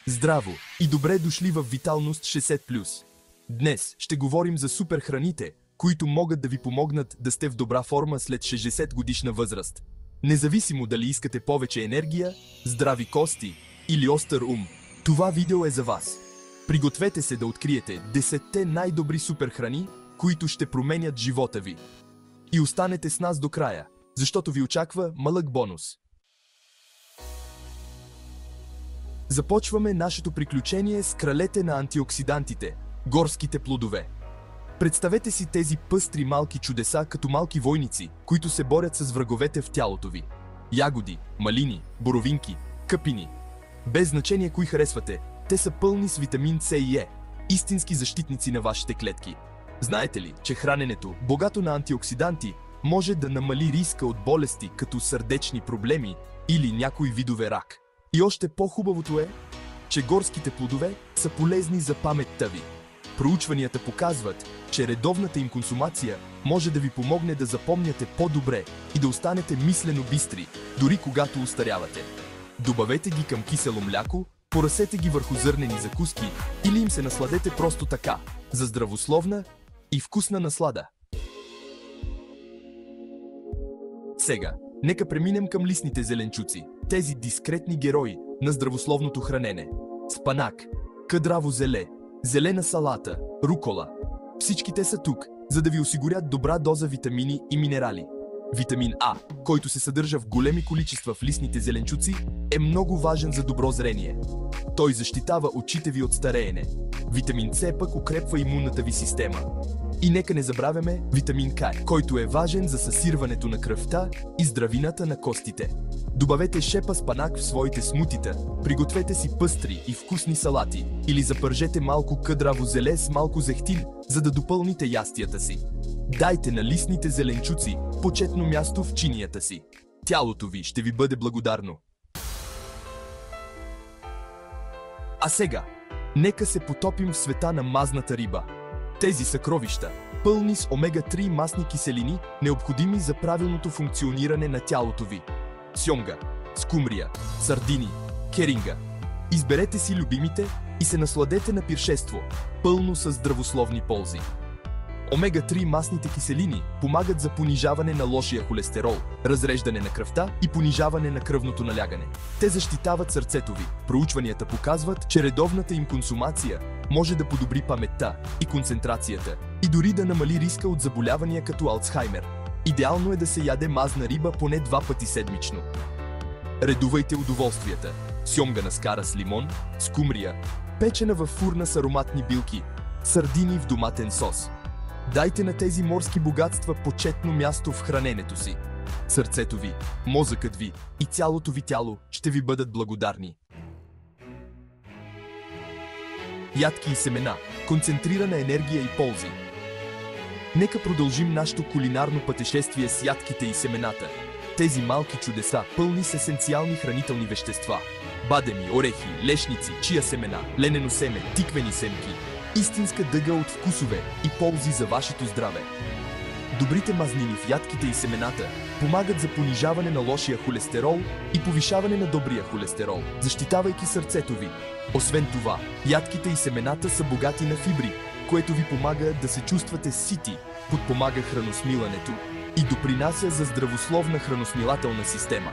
Здраво и добре дошли в Виталност 60+. Днес ще говорим за суперхраните, които могат да ви помогнат да сте в добра форма след 60 годишна възраст. Независимо дали искате повече енергия, здрави кости или остър ум, това видео е за вас. Пригответе се да откриете 10-те най-добри суперхрани, които ще променят живота ви. И останете с нас до края, защото ви очаква малък бонус. Започваме нашето приключение с кралете на антиоксидантите – горските плодове. Представете си тези пъстри малки чудеса като малки войници, които се борят с враговете в тялото ви. Ягоди, малини, боровинки, къпини. Без значение кои харесвате, те са пълни с витамин С и Е, истински защитници на вашите клетки. Знаете ли, че храненето, богато на антиоксиданти, може да намали риска от болести като сърдечни проблеми или някои видове рак? И още по-хубавото е, че горските плодове са полезни за паметта ви. Проучванията показват, че редовната им консумация може да ви помогне да запомняте по-добре и да останете мислено бистри, дори когато устарявате. Добавете ги към кисело мляко, поръсете ги върху зърнени закуски или им се насладете просто така, за здравословна и вкусна наслада. Сега, нека преминем към листните зеленчуци, тези дискретни герои на здравословното хранене. Спанак, къдраво зеле, зелена салата, рукола. Всички те са тук, за да ви осигурят добра доза витамини и минерали. Витамин А, който се съдържа в големи количества в листните зеленчуци, е много важен за добро зрение. Той защитава очите ви от стареене. Витамин С пък укрепва имунната ви система. И нека не забравяме витамин К, който е важен за съсирването на кръвта и здравината на костите. Добавете шепа спанак в своите смутита, пригответе си пъстри и вкусни салати или запържете малко къдраво зеле с малко зехтин, за да допълните ястията си. Дайте на листните зеленчуци почетно място в чинията си. Тялото ви ще ви бъде благодарно. А сега, нека се потопим в света на мазната риба. Тези съкровища, пълни с омега-3 масни киселини, необходими за правилното функциониране на тялото ви. Сьомга, скумрия, сардини, керинга. Изберете си любимите и се насладете на пиршество, пълно с здравословни ползи. Омега-3 масните киселини помагат за понижаване на лошия холестерол, разреждане на кръвта и понижаване на кръвното налягане. Те защитават сърцето ви. Проучванията показват, че редовната им консумация може да подобри паметта и концентрацията и дори да намали риска от заболявания като Алцхаймер. Идеално е да се яде мазна риба поне 2 пъти седмично. Редувайте удоволствията. Сьомга на скара с лимон, скумрия, печена във фурна с ароматни билки, сардини в доматен сос. Дайте на тези морски богатства почетно място в храненето си. Сърцето ви, мозъкът ви и цялото ви тяло ще ви бъдат благодарни. Ядки и семена, концентрирана енергия и ползи. Нека продължим нашето кулинарно пътешествие с ядките и семената. Тези малки чудеса, пълни с есенциални хранителни вещества. Бадеми, орехи, лешници, чия семена, ленено семе, тиквени семки. Истинска дъга от вкусове и ползи за вашето здраве. Добрите мазнини в ядките и семената помагат за понижаване на лошия холестерол и повишаване на добрия холестерол, защитавайки сърцето ви. Освен това, ядките и семената са богати на фибри, което ви помага да се чувствате сити, подпомага храносмилането и допринася за здравословна храносмилателна система.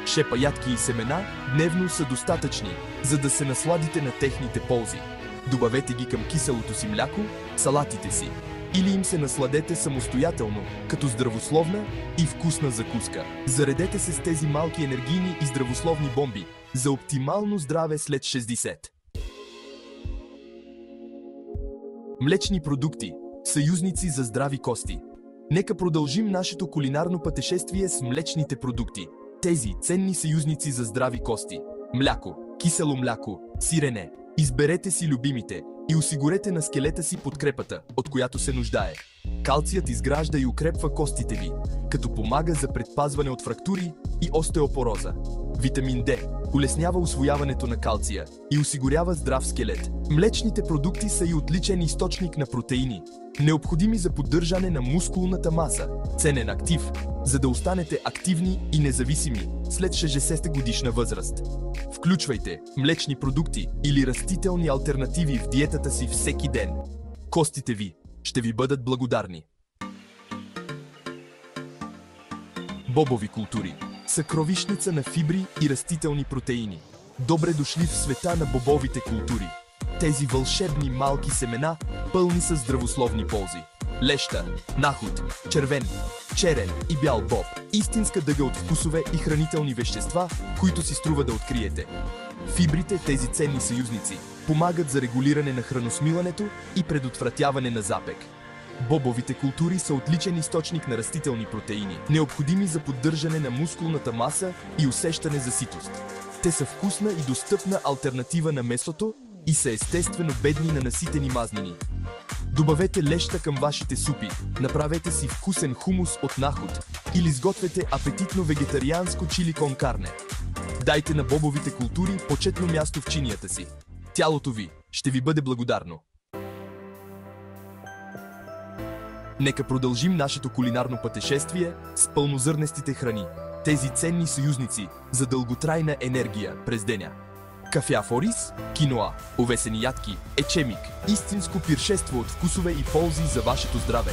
Шепа ядки и семена дневно са достатъчни, за да се насладите на техните ползи. Добавете ги към киселото си мляко, салатите си, или им се насладете самостоятелно, като здравословна и вкусна закуска. Заредете се с тези малки енергийни и здравословни бомби за оптимално здраве след 60. Млечни продукти – съюзници за здрави кости. Нека продължим нашето кулинарно пътешествие с млечните продукти. Тези ценни съюзници за здрави кости. Мляко, кисело мляко, сирене. Изберете си любимите и осигурете на скелета си подкрепата, от която се нуждае. Калцият изгражда и укрепва костите ви, като помага за предпазване от фрактури и остеопороза. Витамин Д улеснява усвояването на калция и осигурява здрав скелет. Млечните продукти са и отличен източник на протеини, необходими за поддържане на мускулната маса, ценен актив, за да останете активни и независими след 60 годишна възраст. Включвайте млечни продукти или растителни алтернативи в диетата си всеки ден. Костите ви ще ви бъдат благодарни. Бобови култури – съкровищница на фибри и растителни протеини. Добре дошли в света на бобовите култури. Тези вълшебни малки семена, пълни с здравословни ползи. Леща, наход, червен, черен и бял боб. Истинска дъга от вкусове и хранителни вещества, които си струва да откриете. Фибрите, тези ценни съюзници, помагат за регулиране на храносмилането и предотвратяване на запек. Бобовите култури са отличен източник на растителни протеини, необходими за поддържане на мускулната маса и усещане за ситост. Те са вкусна и достъпна алтернатива на месото и са естествено бедни на наситени мазнини. Добавете леща към вашите супи, направете си вкусен хумус от наход или сгответе апетитно вегетарианско чили кон карне. Дайте на бобовите култури почетно място в чинията си. Тялото ви ще ви бъде благодарно. Нека продължим нашето кулинарно пътешествие с пълнозърнестите храни. Тези ценни съюзници за дълготрайна енергия през деня. Кафяв ориз, киноа, овесени ядки, ечемик, истинско пиршество от вкусове и ползи за вашето здраве.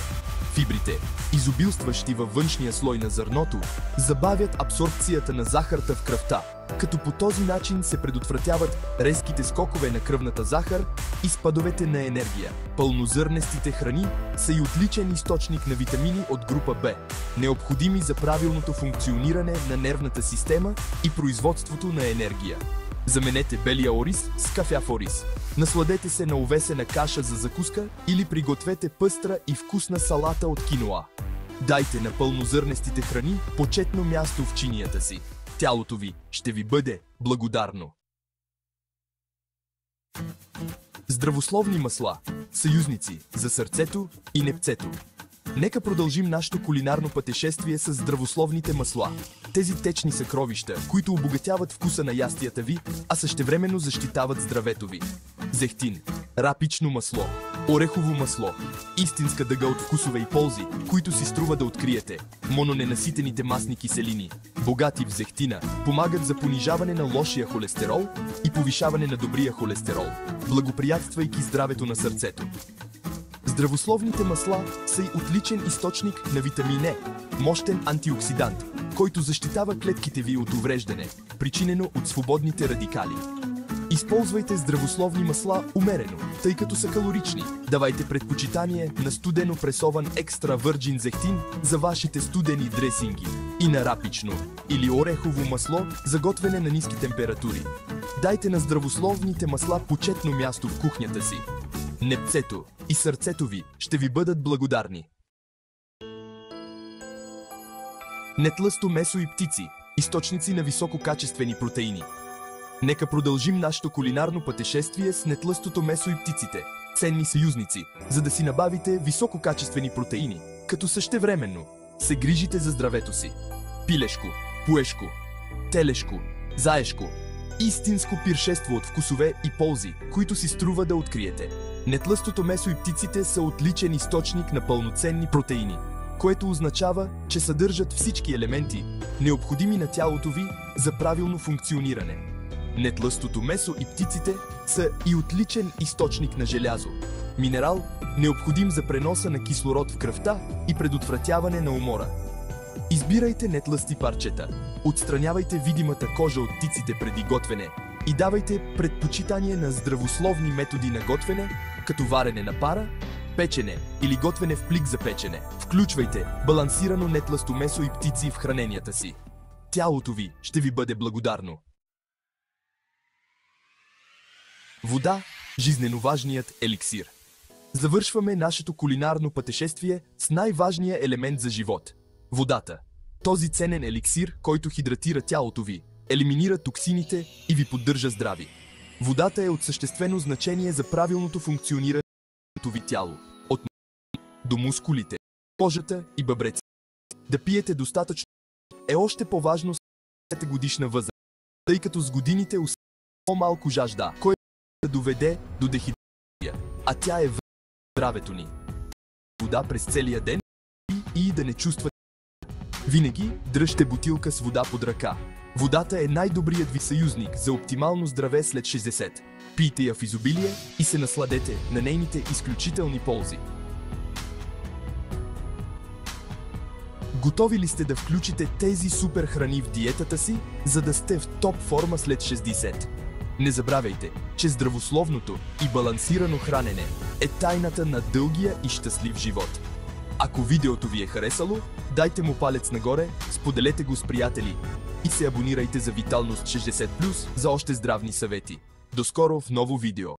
Фибрите, изобилстващи във външния слой на зърното, забавят абсорбцията на захарта в кръвта, като по този начин се предотвратяват резките скокове на кръвната захар и спадовете на енергия. Пълнозърнестите храни са и отличен източник на витамини от група В, необходими за правилното функциониране на нервната система и производството на енергия. Заменете белия ориз с кафяв ориз. Насладете се на овесена каша за закуска или пригответе пъстра и вкусна салата от киноа. Дайте на пълнозърнестите храни почетно място в чинията си. Тялото ви ще ви бъде благодарно. Здравословни масла – съюзници за сърцето и непцето. Нека продължим нашето кулинарно пътешествие с здравословните масла. Тези течни съкровища, които обогатяват вкуса на ястията ви, а същевременно защитават здравето ви. Зехтин, рапично масло, орехово масло, истинска дъга от вкусове и ползи, които си струва да откриете. Мононенаситените масни киселини, богати в зехтина, помагат за понижаване на лошия холестерол и повишаване на добрия холестерол, благоприятствайки здравето на сърцето. Здравословните масла са и отличен източник на витамин Е, мощен антиоксидант, който защитава клетките ви от увреждане, причинено от свободните радикали. Използвайте здравословни масла умерено, тъй като са калорични. Давайте предпочитание на студено пресован екстра върджин зехтин за вашите студени дресинги и на рапично или орехово масло за готвене на ниски температури. Дайте на здравословните масла почетно място в кухнята си. Непцето и сърцето ви ще ви бъдат благодарни. Нетлъсто месо и птици – източници на висококачествени протеини. Нека продължим нашето кулинарно пътешествие с нетлъстото месо и птиците – ценни съюзници, за да си набавите висококачествени протеини, като същевременно се грижите за здравето си. Пилешко, пуешко, телешко, заешко – истинско пиршество от вкусове и ползи, които си струва да откриете. Нетлъстото месо и птиците са отличен източник на пълноценни протеини, което означава, че съдържат всички елементи, необходими на тялото ви за правилно функциониране. Нетлъстото месо и птиците са и отличен източник на желязо, минерал, необходим за преноса на кислород в кръвта и предотвратяване на умора. Избирайте нетлъсти парчета, отстранявайте видимата кожа от птиците преди готвене и давайте предпочитание на здравословни методи на готвене, като варене на пара, печене или готвене в плик за печене. Включвайте балансирано нетлъсто месо и птици в храненията си. Тялото ви ще ви бъде благодарно. Вода – жизнено важният еликсир. Завършваме нашето кулинарно пътешествие с най-важния елемент за живот – водата. Този ценен еликсир, който хидратира тялото ви, елиминира токсините и ви поддържа здрави. Водата е от съществено значение за правилното функциониране на ви тяло, от до мускулите, кожата и бъбреци. Да пиете достатъчно е още по-важно с 5 годишна възраст, тъй като с годините усещате по-малко жажда, което да доведе до дехидрация, а тя е в здравето ни. Вода през целия ден и да не чувствате. Винаги дръжте бутилка с вода под ръка. Водата е най-добрият ви съюзник за оптимално здраве след 60. Пийте я в изобилие и се насладете на нейните изключителни ползи. Готови ли сте да включите тези супер храни в диетата си, за да сте в топ форма след 60? Не забравяйте, че здравословното и балансирано хранене е тайната на дългия и щастлив живот. Ако видеото ви е харесало, дайте му палец нагоре, споделете го с приятели и се абонирайте за Виталност 60+ за още здравни съвети. До скоро в ново видео!